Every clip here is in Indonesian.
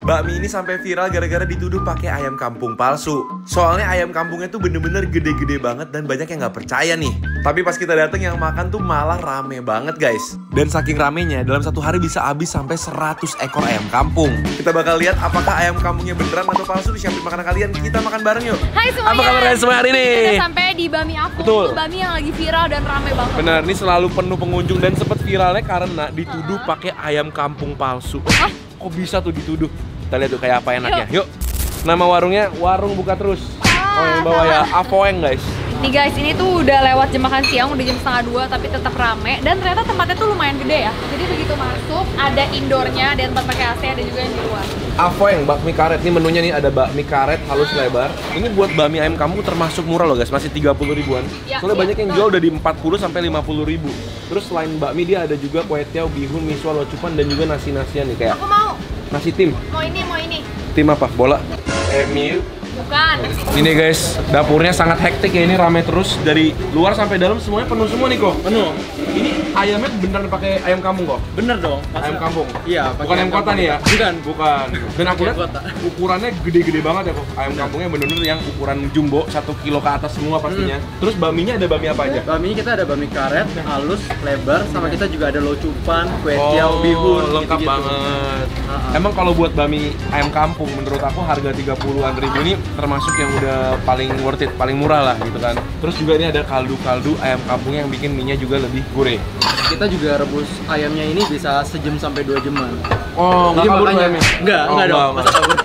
Bakmi ini sampai viral gara-gara dituduh pakai ayam kampung palsu. Soalnya ayam kampungnya tuh bener-bener gede-gede banget dan banyak yang nggak percaya nih. Tapi pas kita dateng yang makan tuh malah rame banget guys. Dan saking ramenya dalam satu hari bisa habis sampai 100 ekor ayam kampung. Kita bakal lihat apakah ayam kampungnya beneran atau palsu disiapin makanan kalian. Kita makan bareng yuk. Hai semuanya. Apa kabar kalian semua hari ini? Kita udah sampai di Bakmi aku. Betul. Bakmi yang lagi viral dan rame banget. Benar, ini selalu penuh pengunjung dan sempat viralnya karena dituduh pakai ayam kampung palsu. Hah? Kok bisa tuh dituduh? Kita lihat tuh kayak apa enaknya. Yuk. Nama warungnya Warung Buka Terus. Oh yang bawah ya, Avoeng guys. Nih guys, ini tuh udah lewat jam makan siang, udah jam 1:30 tapi tetap rame. Dan ternyata tempatnya tuh lumayan gede ya. Jadi begitu masuk, ada indoornya, ada tempat pakai AC, ada juga yang di luar. Avoeng, bakmi karet. Ini menunya nih ada bakmi karet halus lebar. Ini buat bakmi ayam kampung termasuk murah loh guys, masih 30 ribuan. Ya, Soalnya ya, banyak yang betul. jual udah di 40 sampai 50 ribu. Terus selain bakmi dia ada juga kue tiaw, bihun, miswa, locupan dan juga nasi-nasian nih kayak Aku mau nasi tim. ini, mau ini. Tim apa? Bola? MU. Bukan. Ini guys, dapurnya sangat hektik ya, ini rame terus dari luar sampai dalam semuanya penuh semua nih kok. Penuh. Ini ayamnya beneran pakai ayam kampung kok? Bener dong. Ayam kampung? Iya. Bukan ayam kota nih ya? Bukan. Dan aku lihat kota. ukurannya gede-gede banget ya kok. Ayam kampungnya bener-bener yang ukuran jumbo, 1 kilo ke atas semua pastinya. Terus bakminya ada bakmi apa aja? Bakmi kita ada bakmi karet, halus, lebar, sama kita juga ada locupan, kue tiaw, bihun, lengkap gitu-gitu. banget. Emang kalau buat bakmi ayam kampung menurut aku harga 30-an ribu ini termasuk yang udah paling worth it, paling murah lah gitu kan. Terus juga ini ada kaldu-kaldu ayam kampungnya yang bikin mie-nya juga lebih gurih. Kita juga rebus ayamnya ini bisa sejam sampai 2 jaman. Oh, nggak Jadi kabur makanya ayamnya? enggak Oh, dong. nggak. Masa kabur?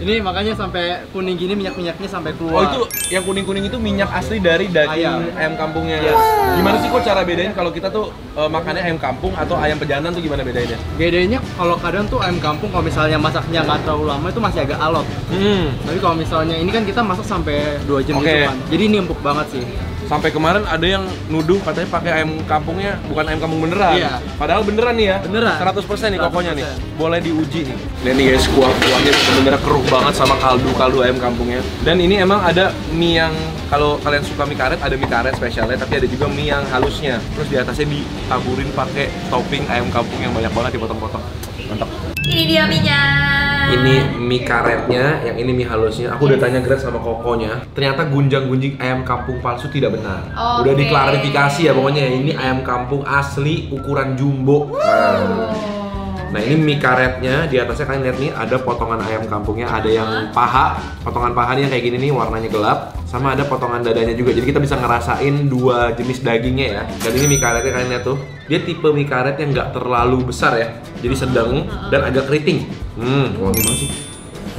Ini makanya sampai kuning gini, minyak-minyaknya sampai Oh keluar. itu yang kuning-kuning itu minyak asli dari daging ayam kampungnya. Yes. Gimana sih kok cara bedain kalau kita tuh makannya ayam kampung atau ayam pejanan tuh gimana bedainnya? Bedanya kalau kadang tuh ayam kampung kalau misalnya masaknya nggak terlalu lama itu masih agak alot. Tapi kalau misalnya ini kan kita masak sampai 2 jam Oke. gitu kan. Jadi ini empuk banget sih. Sampai kemarin ada yang nuduh katanya pakai ayam kampungnya bukan ayam kampung beneran. Iya. Padahal beneran nih ya. Beneran. 100% nih kokonya nih. 100%. Boleh diuji nih. Lihat nih guys, kuah-kuahnya bener-bener keruh banget sama kaldu ayam kampungnya. Dan ini emang ada mie yang kalau kalian suka mie karet, ada mie karet spesialnya, tapi ada juga mie yang halusnya. Terus di atasnya ditaburin pakai topping ayam kampung yang banyak banget dipotong-potong. Mantap. Ini dia minyak. Ini mie karetnya, yang ini mie halusnya. Aku udah tanya Grace sama kokonya. Ternyata gunjang-gunjing ayam kampung palsu tidak benar. Oke. Udah diklarifikasi ya pokoknya. Ini ayam kampung asli ukuran jumbo. Nah ini mie karetnya, di atasnya kalian lihat nih ada potongan ayam kampungnya, ada yang paha, potongan pahanya kayak gini nih warnanya gelap, sama ada potongan dadanya juga. Jadi kita bisa ngerasain dua jenis dagingnya ya. Dan ini mie karetnya kalian lihat tuh, dia tipe mie karet yang nggak terlalu besar ya, jadi sedang dan agak keriting. Wangi banget sih.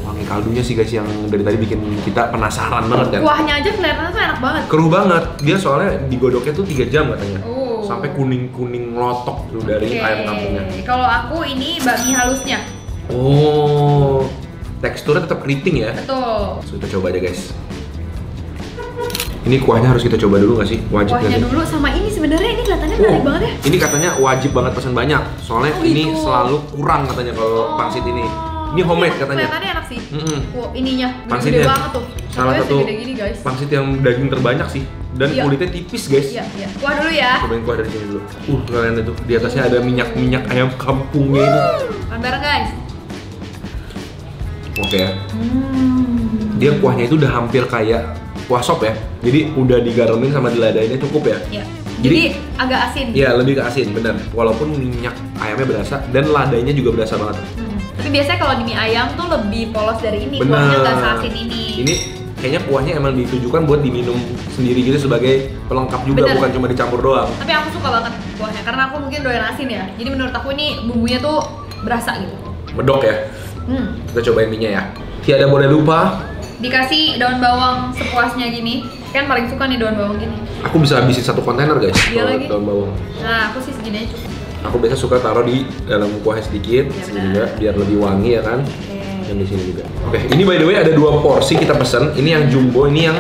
Wangi kaldunya sih guys yang dari tadi bikin kita penasaran banget kan. Kuahnya aja kelihatannya tuh enak banget. Keruh banget, dia soalnya digodoknya tuh 3 jam katanya. Oh. Sampai kuning-kuning melotok tuh dari ayam kampungnya. Kalau aku ini bakmi halusnya. Oh, teksturnya tetap keriting ya. Betul. So, kita coba aja guys. Ini kuahnya harus kita coba dulu nggak sih? Wajib nggak Kuahnya sih? dulu sama ini sebenarnya ini kelihatannya menarik banget ya. Ini katanya wajib banget pesan banyak. Soalnya Oh, ini gitu. selalu kurang katanya kalau pangsit ini. Ini homemade katanya. Kelihatannya enak sih. Mm-mm. Wow, ininya Pangsitnya. gede banget tuh. Salah Contohnya satu segede gini guys. pangsit yang daging terbanyak sih. Dan Iya. kulitnya tipis guys. Iya, iya. Kuah dulu ya. Cobain kuah dari sini dulu. Kalian lihat tuh. Di atasnya ada minyak-minyak ayam kampungnya ini. Makan bareng guys. Oke ya. Dia kuahnya itu udah hampir kayak kuah sop ya. Jadi udah digaremin sama diladainnya cukup ya. Iya. Jadi- Jadi agak asin. Iya lebih ke asin bener. Walaupun minyak ayamnya berasa dan ladainya juga berasa banget. Tapi biasanya kalau di mie ayam tuh lebih polos dari ini. Bener. Kuahnya nggak seasin ini. Ini kayaknya kuahnya emang ditujukan buat diminum sendiri gitu sebagai pelengkap juga, Bener. bukan cuma dicampur doang. Tapi aku suka banget kuahnya karena aku mungkin doyan asin ya. Jadi menurut aku ini bumbunya tuh berasa gitu. Medok ya. Kita cobain mie-nya ya. Tiada boleh lupa. Dikasih daun bawang sepuasnya gini. Kan paling suka nih daun bawang gini. Aku bisa habisin 1 kontainer guys. Iya kalau lagi. daun bawang. Nah, aku sih segini aja cukup. Aku biasa suka taruh di dalam kuahnya sedikit, Iya, sini benar. juga biar lebih wangi ya kan. Oke. Dan di sini juga. Oke, ini by the way ada 2 porsi kita pesen. Ini yang jumbo, ini yang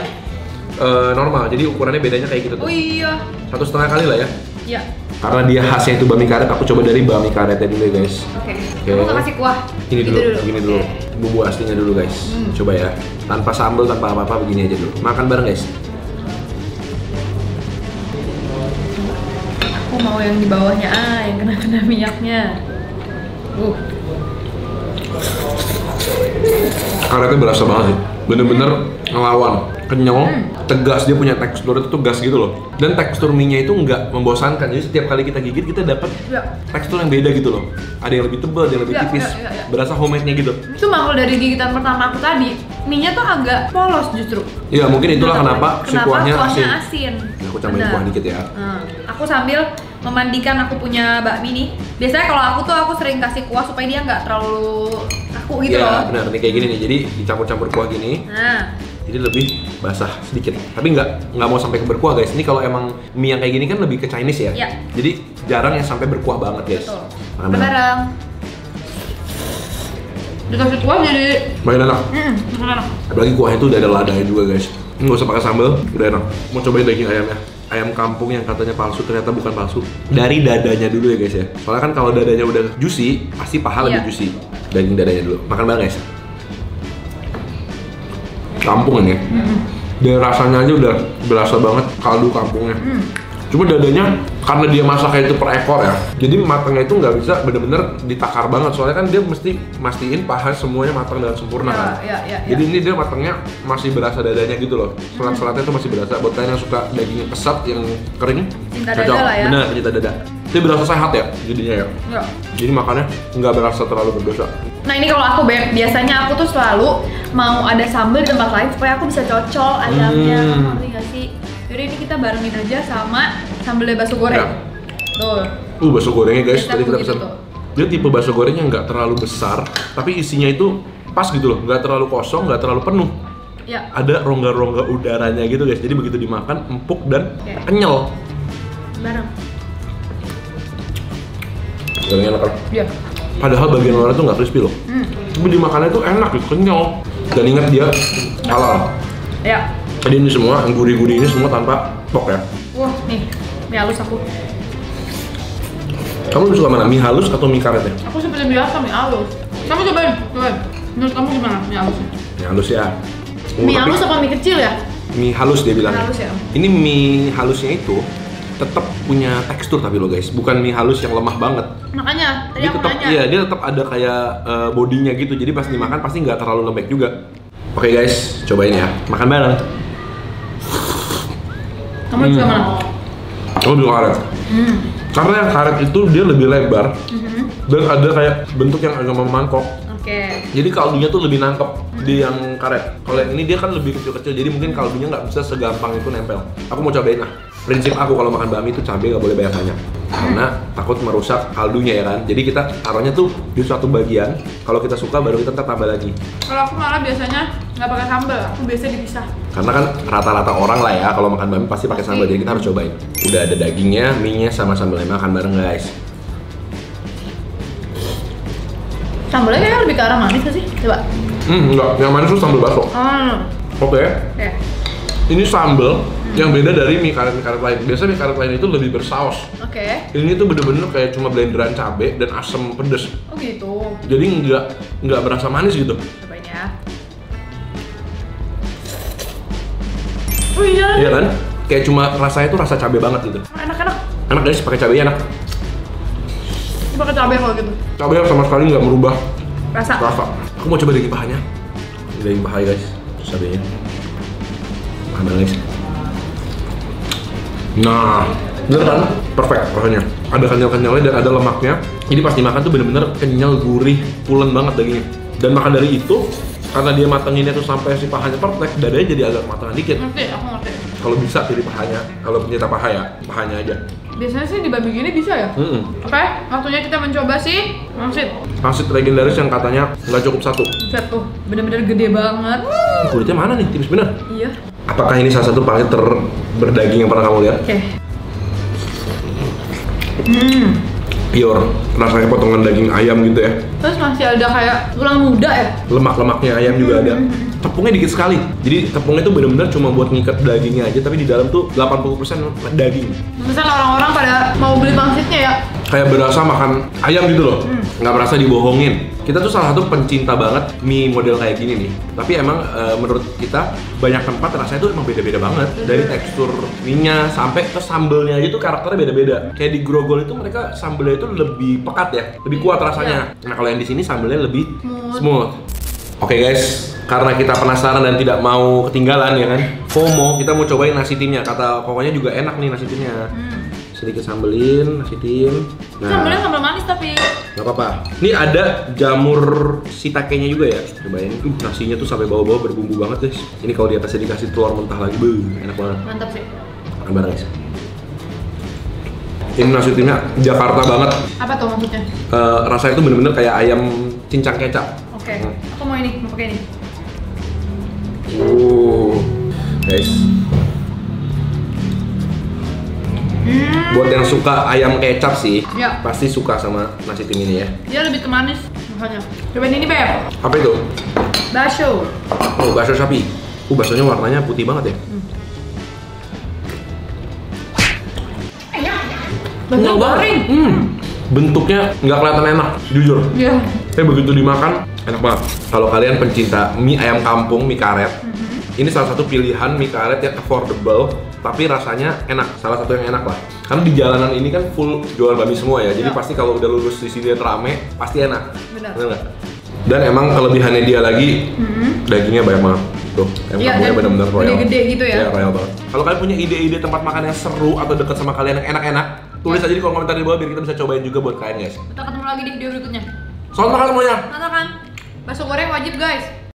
normal. Jadi ukurannya bedanya kayak gitu tuh. Oh iya. 1,5 kali lah ya. Iya. Karena dia khasnya itu bakmi karet, aku coba dari bakmi karetnya dulu ya guys. Oke. Oke. Aku nggak kasih kuah. Ini Gitu dulu, begini dulu. Oke. Bumbu aslinya dulu guys. Coba ya. Tanpa sambal, tanpa apa-apa, begini aja dulu. Makan bareng guys. Aku mau yang di bawahnya yang kena minyaknya. Karetnya berasa banget sih, bener-bener ngelawan, kenyal, tegas, dia punya tekstur itu tegas gitu loh. Dan tekstur mie-nya itu nggak membosankan, jadi setiap kali kita gigit kita dapat tekstur yang beda gitu loh. Ada yang lebih tebal, ada yang lebih tipis, berasa homemade-nya gitu. Cuma kalau dari gigitan pertama aku tadi, mie-nya tuh agak polos justru. Iya, mungkin itulah kenapa si kuahnya asin. Nah, aku tambahin kuah dikit ya. Aku sambil memandikan aku punya bakmi nih. Biasanya kalau aku sering kasih kuah supaya dia nggak terlalu kaku gitu loh. Iya, benar. Nih kayak gini nih, jadi dicampur-campur kuah gini. Nah, jadi lebih basah sedikit, tapi nggak mau sampai ke berkuah guys. Ini kalau emang mie yang kayak gini kan lebih ke Chinese ya. Iya. Jadi jarang yang sampai berkuah banget guys. betul. Makan Bareng. Dikasih kuah jadi makin enak. enak. Apalagi kuahnya itu udah ada ladanya juga guys. Nggak usah pakai sambal, udah enak. Mau cobain daging ayamnya. Ayam kampung yang katanya palsu ternyata bukan palsu. Dari dadanya dulu ya guys ya. Soalnya kan kalau dadanya udah juicy, pasti paha lebih juicy. Daging dadanya dulu. Makan bareng guys. Kampung ini. Dan rasanya aja udah berasa banget kaldu kampungnya. Cuma dadanya karena dia masaknya itu per ekor ya, jadi matangnya itu nggak bisa bener-bener ditakar banget. Soalnya kan dia mesti mastiin paha semuanya matang dan sempurna kan. Jadi ini dia matangnya masih berasa dadanya gitu loh. Selat-selatnya itu masih berasa. Buat kalian yang suka dagingnya pesat yang kering, Cinta dada lah ya. Bener, cinta dada. Dia berasa sehat ya jadinya ya. Jadi makannya nggak berasa terlalu berdosa. Nah ini kalau aku Beb, biasanya aku tuh selalu mau ada sambal di tempat lain supaya aku bisa cocol ayamnya. Ngerti nggak sih? Jadi ini kita barengin aja sama sambal bakso goreng. Tuh. Bakso gorengnya guys, tadi kita pesan. Tuh. Dia tipe bakso goreng yang nggak terlalu besar, tapi isinya itu pas gitu loh, nggak terlalu kosong, nggak terlalu penuh. Ya. Ada rongga-rongga udaranya gitu guys, jadi begitu dimakan empuk dan kenyal. Bareng. Gorengnya enak kan? Iya. Padahal bagian luar itu nggak crispy loh. Tapi dimakannya itu enak gitu, kenyal. Dan ingat dia halal. Ya. Jadi ini semua, yang gurih-gurih ini semua tanpa pok ya. Wah, nih mie halus aku. Kamu lebih suka mana? Mie halus atau mie karetnya? Aku seperti biasa mie halus. Kamu cobain. Menurut kamu gimana mie halus? Mie halus ya. Mie halus apa mie kecil ya? Mie halus dia bilang. Mie halus ya. Ini mie halusnya itu tetap punya tekstur tapi lo guys, bukan mie halus yang lemah banget. Makanya tadi Dia aku tetap, nanya. iya, dia tetap ada kayak bodinya gitu. Jadi pas dimakan pasti nggak terlalu lembek juga. Oke guys, cobain ya. Makan bareng. Kamu juga mana? Aku juga karet. Karena yang karet itu dia lebih lebar dan ada kayak bentuk yang agak memangkok. Oke. Jadi kaldunya tuh lebih nangkep di yang karet. Kalau yang ini dia kan lebih kecil-kecil, jadi mungkin kaldunya nggak bisa segampang itu nempel. Aku mau cobain lah. Prinsip aku kalau makan bakmi itu cabai nggak boleh banyak-banyak, karena takut merusak kaldunya ya kan. Jadi kita taruhnya tuh di suatu bagian. Kalau kita suka baru kita tambah lagi. Kalau aku malah biasanya nggak pakai sambal, aku biasa dipisah. Karena kan rata-rata orang lah ya kalau makan bakmi pasti pakai sambal, jadi kita harus cobain. Udah ada dagingnya, mie-nya sama sambalnya, makan bareng guys. Sambalnya kayaknya lebih ke arah manis nggak sih? Coba. Enggak, yang manis tuh sambal bakso. Oke. Oke. Ini sambal yang beda dari mie karet lain. Biasanya mie karet lain itu lebih bersaus. Oke. Ini tuh bener-bener kayak cuma blenderan cabai dan asam pedes. Oh gitu. Jadi nggak berasa manis gitu. Cobain ya. Oh iya. Iya kan? Kayak cuma rasanya tuh rasa cabai banget gitu. Enak-enak. Enak guys, pakai cabai enak. Ini pakai cabai kalau gitu. Cabai yang sama sekali nggak merubah Rasa. Aku mau coba daging pahanya. Ini daging paha guys, terus cabainya. Makan guys. Nah, bener kan? Perfect rasanya. Ada kenyal-kenyalnya dan ada lemaknya. Jadi pas dimakan tuh bener-bener kenyal, gurih, pulen banget dagingnya. Dan maka dari itu, karena dia matanginnya tuh sampai si pahanya perfect, dadanya jadi agak matangan dikit. Ngerti, aku ngerti. Kalau bisa pilih pahanya, kalau pencinta paha ya, pahanya aja. Biasanya sih di babi gini bisa ya? Oke, waktunya kita mencoba sih pangsit. Pangsit legendaris yang katanya nggak cukup satu. Set tuh, bener-bener gede banget. Kulitnya mana nih? Tipis bener. Iya. Apakah ini salah satu pangsit berdaging yang pernah kamu lihat? Oke. Pure, rasanya potongan daging ayam gitu ya. Terus masih ada kayak tulang muda ya? Lemak-lemaknya ayam juga ada. Tepungnya dikit sekali. Jadi tepungnya itu benar-benar cuma buat ngikat dagingnya aja, tapi di dalam tuh 80% daging. Misal orang-orang pada mau beli pangsitnya ya? Kayak berasa makan ayam gitu loh. Nggak berasa dibohongin. Kita tuh salah satu pencinta banget mie model kayak gini nih. Tapi emang menurut kita banyak tempat rasanya tuh emang beda-beda banget. Dari tekstur mie-nya sampai ke sambelnya aja tuh karakternya beda-beda. Kayak di Grogol itu mereka sambelnya itu lebih pekat ya, lebih kuat rasanya. Nah kalau yang di sini sambelnya lebih smooth. Oke guys, karena kita penasaran dan tidak mau ketinggalan ya kan, FOMO, kita mau cobain nasi timnya. Kata pokoknya juga enak nih nasi timnya. Sedikit sambelin nasi tim. Sambelnya sambal manis tapi. Gak apa-apa. Ini ada jamur shiitake-nya juga ya. Cobain. Nasinya tuh sampai bawah-bawah berbumbu banget guys. Ini kalau di atasnya dikasih telur mentah lagi, enak banget. Mantap sih. Makan bareng guys. Ini nasi timnya Jakarta banget. Apa tuh maksudnya? Rasanya tuh bener-bener kayak ayam cincang kecap. Oke, aku mau ini, mau pakai ini. Guys. Buat yang suka ayam kecap sih, ya, pasti suka sama nasi tim ini ya. Dia lebih ke manis makanya. Cobain ini, Beb. Apa itu? Bakso. Oh, bakso sapi. Baksonya warnanya putih banget ya. Bakso goreng. Bentuknya nggak kelihatan enak, jujur. Iya. Tapi begitu dimakan, enak banget. Kalau kalian pencinta mie ayam kampung, mie karet, ini salah satu pilihan mie karet yang affordable, tapi rasanya enak. Salah satu yang enak lah. Karena di jalanan ini kan full jual bakmi semua ya, jadi pasti kalau udah lulus di sini rame, pasti enak. Benar. Benar nggak? Dan emang kelebihannya dia lagi, dagingnya banyak banget. Tuh, ayam kampungnya benar-benar royal. Gede-gede gitu ya. Iya, royal banget. Kalau kalian punya ide-ide tempat makan yang seru atau dekat sama kalian yang enak-enak, tulis aja di kolom komentar di bawah biar kita bisa cobain juga buat kalian guys. Kita ketemu lagi di video berikutnya. Selamat makan semuanya. Makan. Bakso goreng wajib guys.